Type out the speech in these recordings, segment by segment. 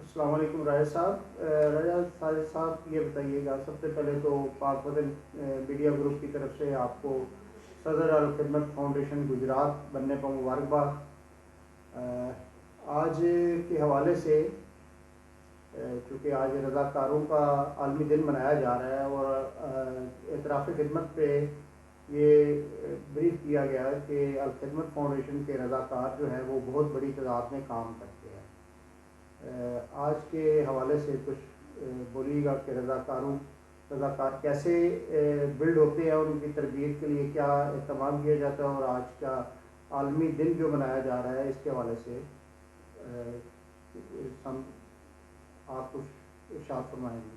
السلام علیکم راجہ صاحب۔ راجہ صاحب یہ بتائیے گا، سب سے پہلے تو پاک وطن میڈیا گروپ کی طرف سے آپ کو صدر الخدمت فاؤنڈیشن گجرات بننے پر مبارکباد۔ آج کے حوالے سے چونکہ آج رضاکاروں کا عالمی دن منایا جا رہا ہے اور اعتراف خدمت پہ یہ بریف کیا گیا ہے کہ الخدمت فاؤنڈیشن کے رضاکار جو ہیں وہ بہت بڑی تعداد میں کام کرتے ہیں۔ آج کے حوالے سے کچھ بولیے گا کہ رضاکار کیسے بلڈ ہوتے ہیں، ان کی تربیت کے لیے کیا اہتمام کیا جاتا ہے، اور آج کا عالمی دن جو منایا جا رہا ہے اس کے حوالے سے آپ کچھ ارشاد فرمائیں گے۔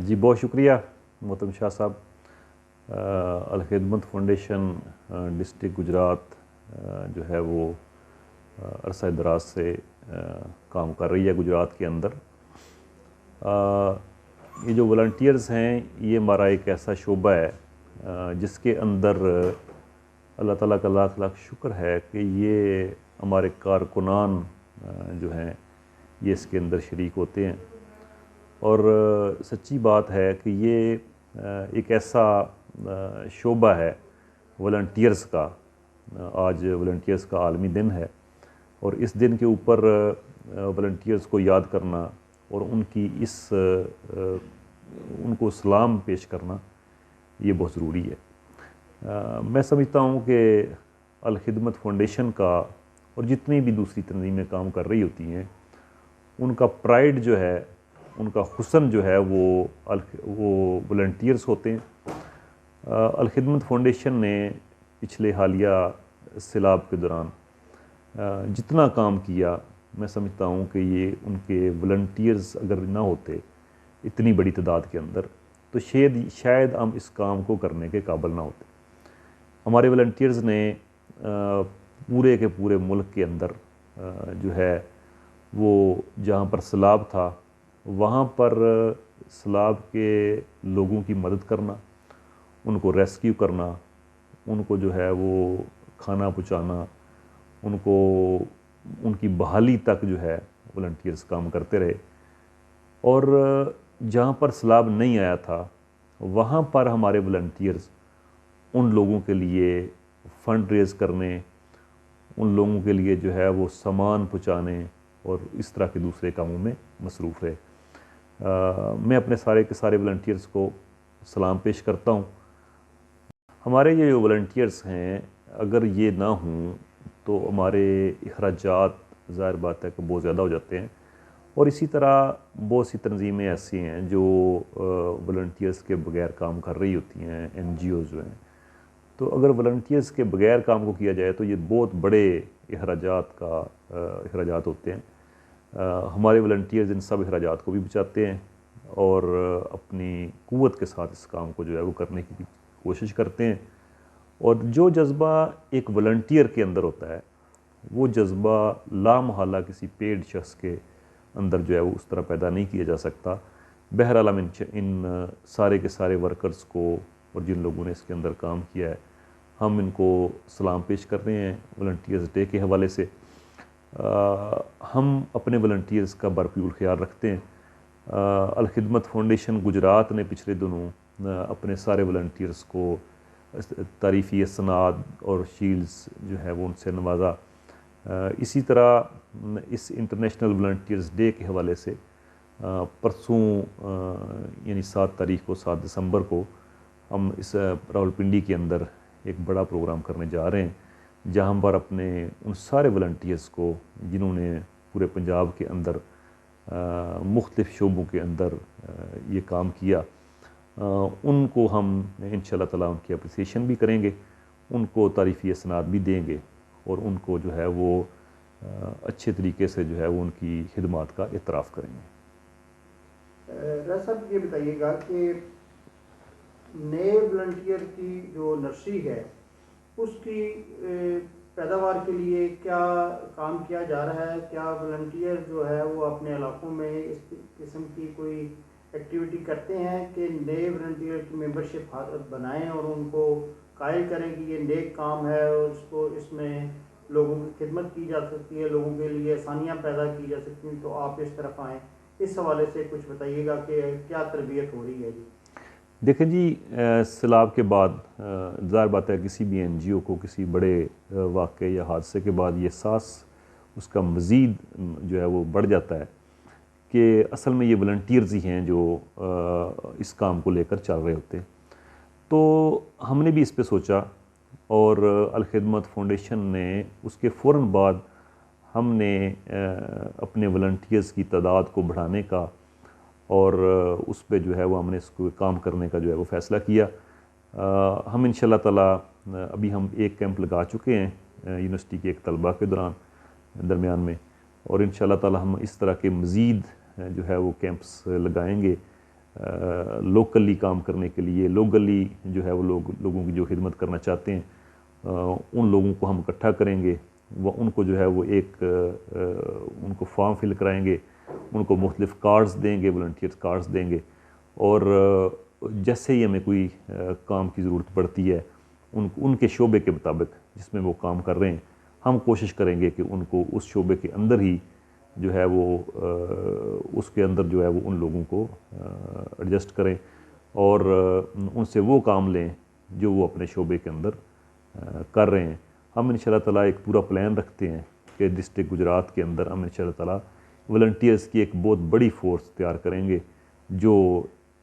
جی بہت شکریہ محترم شاہ صاحب۔ الخدمت فاؤنڈیشن ڈسٹرکٹ گجرات جو ہے وہ عرصہ دراز سے کام کر رہی ہے گجرات کے اندر۔ یہ جو والنٹیئرز ہیں یہ ہمارا ایک ایسا شعبہ ہے جس کے اندر اللہ تعالیٰ کا لاکھ لاکھ شکر ہے کہ یہ ہمارے کارکنان جو ہیں یہ اس کے اندر شریک ہوتے ہیں، اور سچی بات ہے کہ یہ ایک ایسا شعبہ ہے والنٹیئرز کا۔ آج والنٹیئرز کا عالمی دن ہے، اور اس دن کے اوپر والنٹیئرز کو یاد کرنا اور ان کو سلام پیش کرنا یہ بہت ضروری ہے۔ میں سمجھتا ہوں کہ الخدمت فاؤنڈیشن کا اور جتنی بھی دوسری تنظیمیں کام کر رہی ہوتی ہیں ان کا پرائیڈ جو ہے، ان کا حسن جو ہے وہ والنٹیئرز ہوتے ہیں۔ الخدمت فاؤنڈیشن نے پچھلے حالیہ سیلاب کے دوران جتنا کام کیا، میں سمجھتا ہوں کہ یہ ان کے والنٹیئرز اگر نہ ہوتے اتنی بڑی تعداد کے اندر تو شاید ہم اس کام کو کرنے کے قابل نہ ہوتے۔ ہمارے والنٹیئرز نے پورے کے پورے ملک کے اندر جو ہے وہ جہاں پر سیلاب تھا وہاں پر سیلاب کے لوگوں کی مدد کرنا، ان کو ریسکیو کرنا، ان کو جو ہے وہ کھانا پہنچانا، ان کی بحالی تک جو ہے والنٹیئرز کام کرتے رہے۔ اور جہاں پر سیلاب نہیں آیا تھا وہاں پر ہمارے والنٹیئرز ان لوگوں کے لیے فنڈ ریز کرنے، ان لوگوں کے لیے جو ہے وہ سامان پہنچانے اور اس طرح کے دوسرے کاموں میں مصروف رہے۔ میں اپنے سارے کے سارے والنٹیئرز کو سلام پیش کرتا ہوں۔ ہمارے یہ جو والنٹیئرز ہیں اگر یہ نہ ہوں تو ہمارے اخراجات ظاہر بات ہے کہ بہت زیادہ ہو جاتے ہیں، اور اسی طرح بہت سی تنظیمیں ایسی ہیں جو والنٹیئرز کے بغیر کام کر رہی ہوتی ہیں، این جی اوز جو ہیں۔ تو اگر والنٹیئرز کے بغیر کام کو کیا جائے تو یہ بہت بڑے اخراجات ہوتے ہیں۔ ہمارے والنٹیئرز ان سب اخراجات کو بھی بچاتے ہیں اور اپنی قوت کے ساتھ اس کام کو جو ہے وہ کرنے کی بھی کوشش کرتے ہیں۔ اور جو جذبہ ایک والنٹیئر کے اندر ہوتا ہے وہ جذبہ لامحالہ کسی پیڈ شخص کے اندر جو ہے وہ اس طرح پیدا نہیں کیا جا سکتا۔ بہرحال ہم ان سارے کے سارے ورکرز کو اور جن لوگوں نے اس کے اندر کام کیا ہے ہم ان کو سلام پیش کر رہے ہیں والنٹیئرز ڈے کے حوالے سے۔ ہم اپنے والنٹیئرز کا بھرپور خیال رکھتے ہیں۔ الخدمت فاؤنڈیشن گجرات نے پچھلے دنوں اپنے سارے والنٹیئرز کو تعریفی اسناد اور شیلڈز جو ہے وہ ان سے نوازا۔ اسی طرح اس انٹرنیشنل والنٹیئرز ڈے کے حوالے سے پرسوں یعنی 7 تاریخ کو 7 دسمبر کو ہم اس راولپنڈی کے اندر ایک بڑا پروگرام کرنے جا رہے ہیں جہاں پر اپنے ان سارے والنٹیئرز کو جنہوں نے پورے پنجاب کے اندر مختلف شعبوں کے اندر یہ کام کیا ان کو ہم انشاءاللہ تعالیٰ ان کی اپریسیشن بھی کریں گے، ان کو تعریفی اسناد بھی دیں گے اور ان کو جو ہے وہ اچھے طریقے سے جو ہے وہ ان کی خدمات کا اعتراف کریں گے۔ راجہ صاحب یہ بتائیے گا کہ نئے والنٹیئر کی جو نرسری ہے اس کی پیداوار کے لیے کیا کام کیا جا رہا ہے؟ کیا والنٹیئر جو ہے وہ اپنے علاقوں میں اس قسم کی کوئی ایکٹیویٹی کرتے ہیں کہ نئے والنٹیئر کی ممبرشپ بنائیں اور ان کو قائل کریں کہ یہ نیک کام ہے اور اس میں لوگوں کی خدمت کی جا سکتی ہے, لوگوں کے لیے آسانیاں پیدا کی جا سکتی ہیں, تو آپ اس طرف آئیں. اس حوالے سے کچھ بتائیے گا کہ کیا تربیت ہو رہی ہے جی. دیکھیں جی, سیلاب کے بعد ظاہر بات ہے کسی بھی این جی او کو کسی بڑے واقعے یا حادثے کے بعد یہ احساس اس کا مزید جو ہے وہ بڑھ جاتا ہے کہ اصل میں یہ والنٹیئرز ہی ہیں جو اس کام کو لے کر چل رہے ہوتے ہیں. تو ہم نے بھی اس پہ سوچا اور الخدمت فاؤنڈیشن نے اس کے فوراً بعد ہم نے اپنے والنٹیئرز کی تعداد کو بڑھانے کا اور اس پہ جو ہے وہ ہم نے اس کو کام کرنے کا جو ہے وہ فیصلہ کیا. ہم انشاءاللہ تعالی ابھی ہم ایک کیمپ لگا چکے ہیں یونیورسٹی کے ایک طلبہ کے درمیان میں, اور انشاءاللہ تعالی ہم اس طرح کے مزید جو ہے وہ کیمپس لگائیں گے لوکلی کام کرنے کے لیے. لوکلی جو ہے وہ لوگوں کی جو خدمت کرنا چاہتے ہیں ان لوگوں کو ہم اکٹھا کریں گے, وہ ان کو جو ہے وہ ان کو فارم فل کرائیں گے, ان کو مختلف کارڈز دیں گے, والنٹیئرز کارڈز دیں گے, اور جیسے ہی ہمیں کوئی کام کی ضرورت پڑتی ہے ان کے شعبے کے مطابق جس میں وہ کام کر رہے ہیں ہم کوشش کریں گے کہ ان کو اس شعبے کے اندر ہی جو ہے وہ اس کے اندر جو ہے وہ ان لوگوں کو ایڈجسٹ کریں اور ان سے وہ کام لیں جو وہ اپنے شعبے کے اندر کر رہے ہیں. ہم انشاءاللہ تعالی ایک پورا پلان رکھتے ہیں کہ ڈسٹرکٹ گجرات کے اندر ہم انشاءاللہ تعالی والنٹیئرز کی ایک بہت بڑی فورس تیار کریں گے جو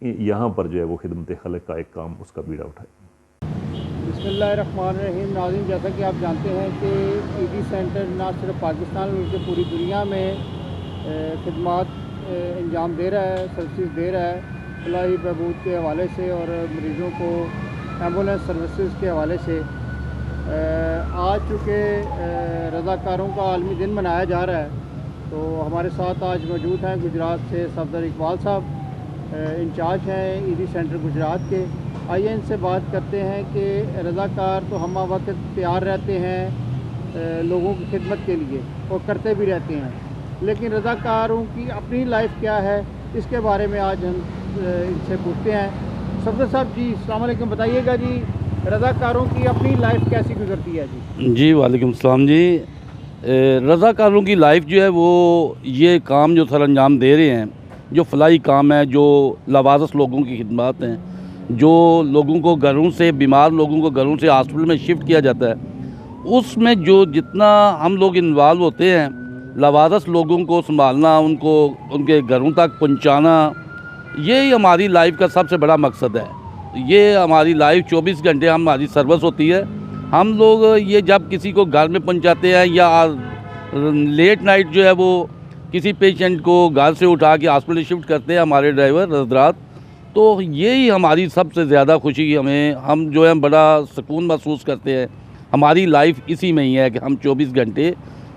یہاں پر جو ہے وہ خدمت خلق کا ایک کام اس کا بیڑا اٹھائے. بسم اللہ الرحمن الرحیم. ناظرین, جیسا کہ آپ جانتے ہیں کہ ای ڈی سینٹر نہ صرف پاکستان بلکہ پوری دنیا میں خدمات انجام دے رہا ہے, سروسز دے رہا ہے فلاحی بہبود کے حوالے سے اور مریضوں کو ایمبولینس سروسز کے حوالے سے. آج چونکہ رضاکاروں کا عالمی دن منایا جا رہا ہے تو ہمارے ساتھ آج موجود ہیں گجرات سے صفدر اقبال صاحب, انچارج ہیں ای ڈی سینٹر گجرات کے. آئیے ان سے بات کرتے ہیں کہ رضاکار تو ہمہ وقت تیار رہتے ہیں لوگوں کی خدمت کے لیے اور کرتے بھی رہتے ہیں, لیکن رضاکاروں کی اپنی لائف کیا ہے اس کے بارے میں آج ہم ان سے پوچھتے ہیں. صفدر صاحب جی السلام علیکم, بتائیے گا جی رضاکاروں کی اپنی لائف کیسی گزرتی ہے جی. جی وعلیکم السلام جی. رضاکاروں کی لائف جو ہے وہ یہ کام جو سر انجام دے رہے ہیں, جو فلاحی کام ہے, جو لاوارث لوگوں کی خدمات ہیں, جو لوگوں کو گھروں سے بیمار لوگوں کو گھروں سے ہاسپٹل میں شفٹ کیا جاتا ہے, اس میں جو جتنا ہم لوگ انوالو ہوتے ہیں لاوارث لوگوں کو سنبھالنا, ان کو ان کے گھروں تک پہنچانا, یہی ہماری لائف کا سب سے بڑا مقصد ہے. یہ ہماری لائف 24 گھنٹے ہماری سروس ہوتی ہے. ہم لوگ یہ جب کسی کو گھر میں پہنچاتے ہیں یا لیٹ نائٹ جو ہے وہ کسی پیشنٹ کو گھر سے اٹھا کے ہاسپٹل شفٹ کرتے ہیں ہمارے ڈرائیور حضرات, تو یہی ہماری سب سے زیادہ خوشی ہم جو ہے بڑا سکون محسوس کرتے ہیں. ہماری لائف اسی میں ہی ہے کہ ہم 24 گھنٹے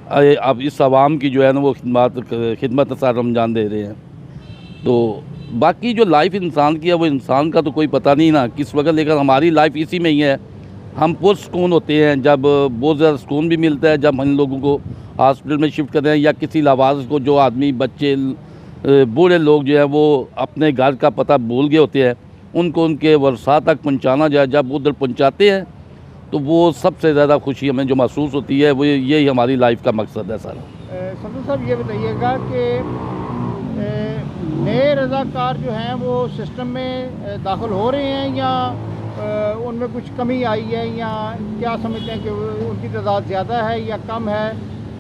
اب اس عوام کی جو ہے نا وہ خدمت سر رمضان دے رہے ہیں. تو باقی جو لائف انسان کی ہے وہ انسان کا تو کوئی پتہ نہیں نا کس وقت, لیکن ہماری لائف اسی میں ہی ہے. ہم پرسکون ہوتے ہیں جب بہت زیادہ سکون بھی ملتا ہے جب ہم لوگوں کو ہاسپٹل میں شفٹ کرتے ہیں, یا کسی لاوارث کو, جو آدمی بچے بوڑھے لوگ جو ہیں وہ اپنے گھر کا پتہ بھول گئے ہوتے ہیں, ان کو ان کے ورثاء تک پہنچانا جائے, جب ادھر پہنچاتے ہیں تو وہ سب سے زیادہ خوشی ہمیں جو محسوس ہوتی ہے وہ یہی ہماری لائف کا مقصد ہے سر. صفدر صاحب یہ بتائیے گا کہ نئے رضاکار جو ہیں وہ سسٹم میں داخل ہو رہے ہیں یا ان میں کچھ کمی آئی ہے, یا کیا سمجھتے ہیں کہ ان کی تعداد زیادہ ہے یا کم ہے,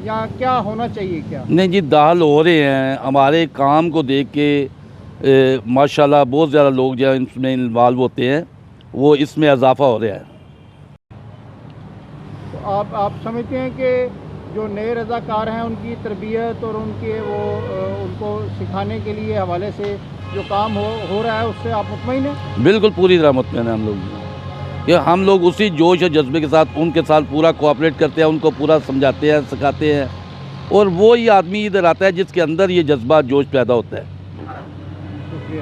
یا کیا ہونا چاہیے کیا؟ نہیں جی, داخل ہو رہے ہیں. ہمارے کام کو دیکھ کے ماشاءاللہ بہت زیادہ لوگ جو اس میں انوالو ہوتے ہیں, وہ اس میں اضافہ ہو رہا ہے. تو آپ سمجھتے ہیں کہ جو نئے رضاکار ہیں ان کی تربیت اور ان کو سکھانے کے لیے حوالے سے جو کام ہو رہا ہے اس سے آپ مطمئن ہیں؟ بالکل پوری طرح مطمئن ہیں ہم لوگ. کہ ہم لوگ اسی جوش اور جذبے کے ساتھ ان کے ساتھ پورا کوآپریٹ کرتے ہیں, ان کو پورا سمجھاتے ہیں, سکھاتے ہیں, اور وہی آدمی ادھر آتا ہے جس کے اندر یہ جذبہ جوش پیدا ہوتا ہے. شکریہ.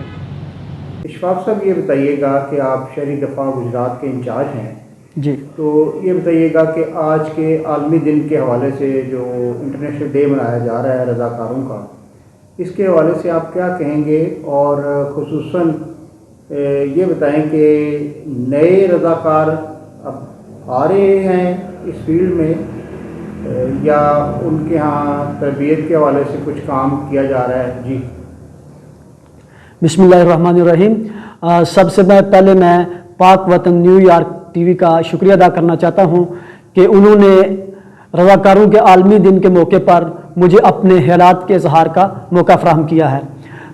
اشفاق صاحب یہ بتائیے گا کہ آپ شہری دفاع گجرات کے انچارج ہیں جی, تو یہ بتائیے گا کہ آج کے عالمی دن کے حوالے سے جو انٹرنیشنل ڈے منایا جا رہا ہے رضاکاروں کا, اس کے حوالے سے آپ کیا کہیں گے, اور خصوصاً یہ بتائیں کہ نئے رضاکار اب آ رہے ہیں اس فیلڈ میں یا ان کے ہاں تربیت کے حوالے سے کچھ کام کیا جا رہا ہے؟ جی بسم اللہ الرحمن الرحیم. سب سے پہلے میں پاک وطن نیو یارک ٹی وی کا شکریہ ادا کرنا چاہتا ہوں کہ انہوں نے رضاکاروں کے عالمی دن کے موقع پر مجھے اپنے خیالات کے اظہار کا موقع فراہم کیا ہے.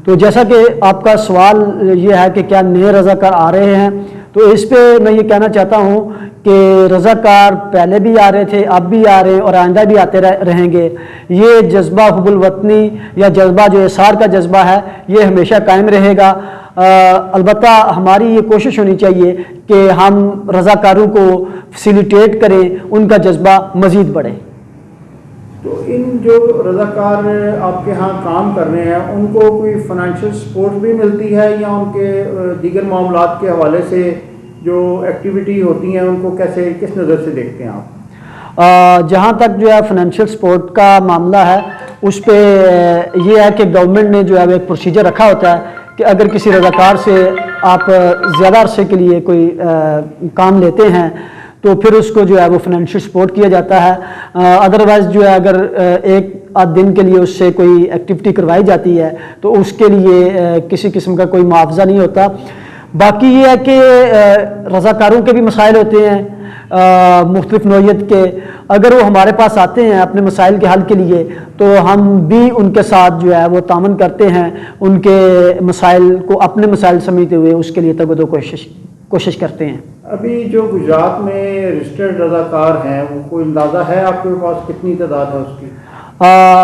تو جیسا کہ آپ کا سوال یہ ہے کہ کیا نئے رضاکار آ رہے ہیں، تو اس پہ میں یہ کہنا چاہتا ہوں کہ رضاکار پہلے بھی آ رہے تھے، اب بھی آ رہے ہیں اور آئندہ بھی آتے رہیں گے. یہ جذبہ حب الوطنی یا جذبہ جو احسار کا جذبہ ہے یہ ہمیشہ قائم رہے گا. البتہ ہماری یہ کوشش ہونی چاہیے کہ ہم رضاکاروں کو فیسیلیٹیٹ کریں، ان کا جذبہ مزید بڑھے. تو ان جو رضاکار آپ کے ہاں کام کر رہے ہیں ان کو کوئی فائنینشیل سپورٹ بھی ملتی ہے، یا ان کے دیگر معاملات کے حوالے سے جو ایکٹیویٹی ہوتی ہیں ان کو کیسے کس نظر سے دیکھتے ہیں آپ؟ جہاں تک جو ہے فائنینشیل سپورٹ کا معاملہ ہے اس پہ یہ ہے کہ گورنمنٹ نے جو ہے ایک پروسیجر رکھا ہوتا ہے کہ اگر کسی رضاکار سے آپ زیادہ عرصے کے لیے کوئی کام لیتے ہیں تو پھر اس کو جو ہے وہ فائنینشیل سپورٹ کیا جاتا ہے. ادروائز جو ہے اگر ایک آدھ دن کے لیے اس سے کوئی ایکٹیویٹی کروائی جاتی ہے تو اس کے لیے کسی قسم کا کوئی معاوضہ نہیں ہوتا. باقی یہ ہے کہ رضاکاروں کے بھی مسائل ہوتے ہیں مختلف نوعیت کے. اگر وہ ہمارے پاس آتے ہیں اپنے مسائل کے حل کے لیے تو ہم بھی ان کے ساتھ جو ہے وہ تعاون کرتے ہیں، ان کے مسائل کو اپنے مسائل سمجھتے ہوئے اس کے لیے تگ و دو کوشش کرتے ہیں. ابھی جو گجرات میں رجسٹرڈ رضاکار ہیں وہ کوئی اندازہ ہے آپ کے پاس کتنی تعداد ہے اس کی؟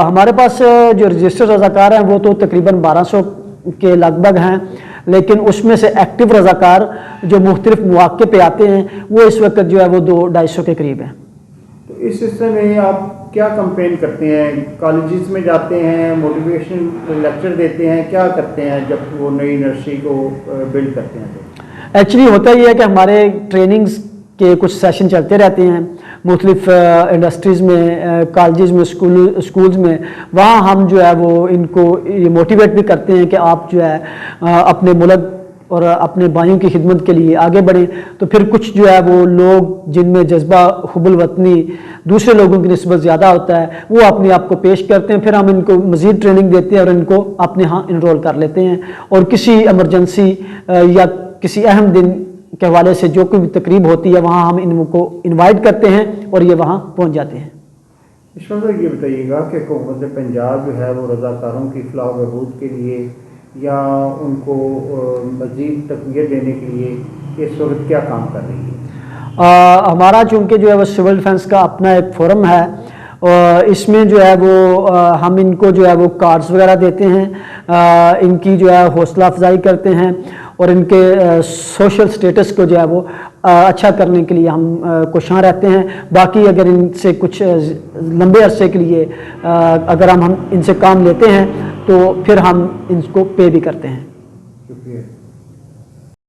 ہمارے پاس جو رجسٹرڈ رضاکار ہیں وہ تو تقریباً 1200 کے لگ بھگ ہیں، لیکن اس میں سے ایکٹیو رضاکار جو مختلف مواقع پہ آتے ہیں وہ اس وقت جو ہے وہ 200-250 کے قریب ہیں. تو اس سلسلے میں آپ کیا کمپین کرتے ہیں؟ کالجز میں جاتے ہیں، موٹیویشن لیکچر دیتے ہیں، کیا کرتے ہیں جب وہ نئی نرسری کو بلڈ کرتے ہیں؟ ایکچولی ہوتا یہ ہے کہ ہمارے ٹریننگز کے کچھ سیشن چلتے رہتے ہیں مختلف انڈسٹریز میں، کالجز میں، اسکولز میں. وہاں ہم جو ہے وہ ان کو یہ موٹیویٹ بھی کرتے ہیں کہ آپ جو ہے اپنے ملک اور اپنے بھائیوں کی خدمت کے لیے آگے بڑھیں. تو پھر کچھ جو ہے وہ لوگ جن میں جذبہ حب الوطنی دوسرے لوگوں کی نسبت زیادہ ہوتا ہے وہ اپنے آپ کو پیش کرتے ہیں. پھر ہم ان کو مزید ٹریننگ دیتے ہیں اور ان کو اپنے ہاں انرول کر لیتے ہیں، اور کسی ایمرجنسی یا کسی اہم دن کے حوالے سے جو کوئی تقریب ہوتی ہے وہاں ہم ان کو انوائٹ کرتے ہیں اور یہ وہاں پہنچ جاتے ہیں. اشفاق صاحب یہ بتائیے گا کہ حکومت پنجاب جو ہے وہ رضاکاروں کی فلاح و بہبود کے لیے یا ان کو مزید تقویت دینے کے لیے اس وقت کیا کام کر رہی ہے؟ ہمارا چونکہ جو ہے وہ سول ڈیفینس کا اپنا ایک فورم ہے، اور اس میں جو ہے وہ ہم ان کو جو ہے وہ کارڈز وغیرہ دیتے ہیں، ان کی جو ہے حوصلہ افزائی کرتے ہیں اور ان کے سوشل سٹیٹس کو جو ہے وہ اچھا کرنے کے لیے ہم کوشاں رہتے ہیں. باقی اگر ان سے کچھ لمبے عرصے کے لیے اگر ہم ان سے کام لیتے ہیں تو پھر ہم ان کو پے بھی کرتے ہیں. شکریہ.